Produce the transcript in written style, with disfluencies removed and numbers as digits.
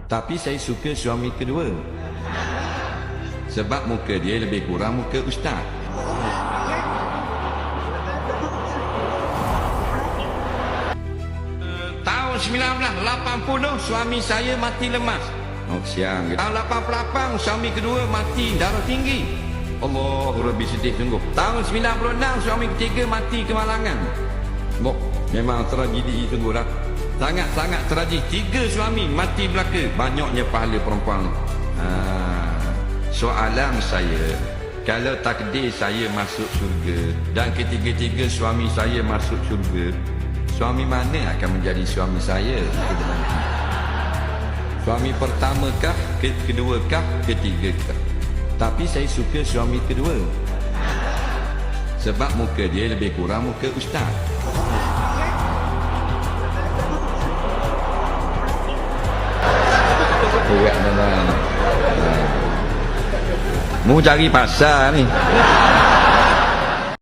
Tapi saya suka suami kedua. Sebab muka dia lebih kurang muka ustaz. Tahun 1980 suami saya mati lemas. Oh siang. Tahun 88 suami kedua mati darah tinggi. Allah, lebih sedih sungguh. Tahun 96 suami ketiga mati kemalangan. Memang tragedi sungguh dah. Sangat-sangat tragedi. 3 suami mati belaka. Banyaknya pahala perempuan. Soalan saya, kalau takdir saya masuk syurga dan ketiga-tiga suami saya masuk syurga, suami mana akan menjadi suami saya pada nanti? Suami pertamakah, keduakah, ketigakah? Tapi saya suka suami kedua. Sebab muka dia lebih kurang muka ustaz. Berat memang. Mu cari pasal ni.